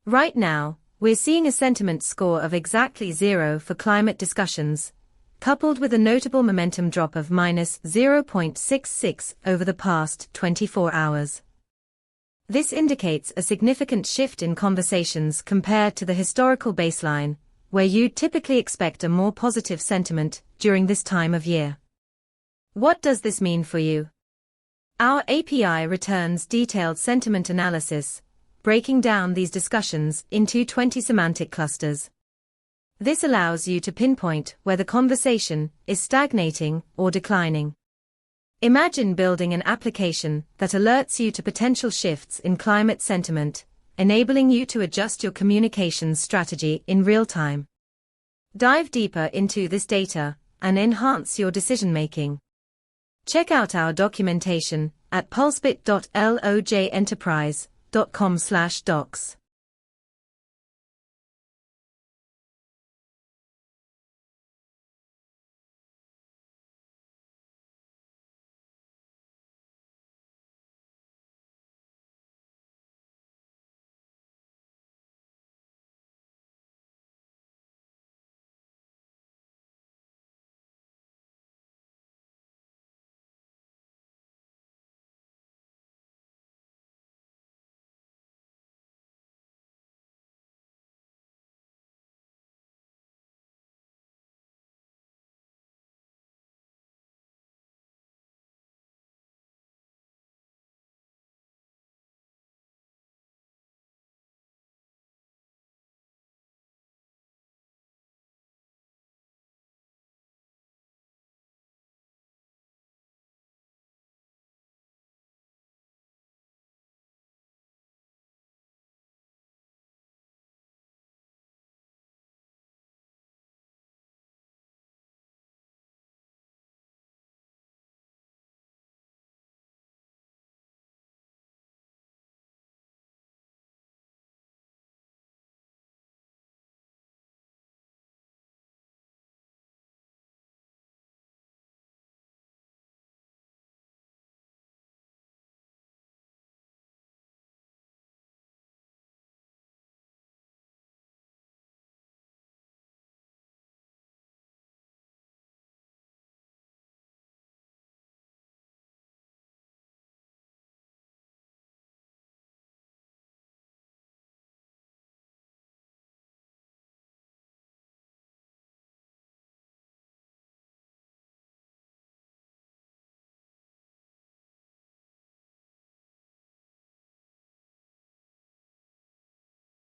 Right now, we're seeing a sentiment score of exactly 0 for climate discussions, coupled with a notable momentum drop of -0.66 over the past 24 hours. This indicates a significant shift in conversations compared to the historical baseline, where you'd typically expect a more positive sentiment during this time of year. What does this mean for you? Our API returns detailed sentiment analysis, breaking down these discussions into 20 semantic clusters. This allows you to pinpoint where the conversation is stagnating or declining. Imagine building an application that alerts you to potential shifts in climate sentiment, enabling you to adjust your communications strategy in real time. Dive deeper into this data and enhance your decision-making. Check out our documentation at pulsebit.lojenterprise.com/docs.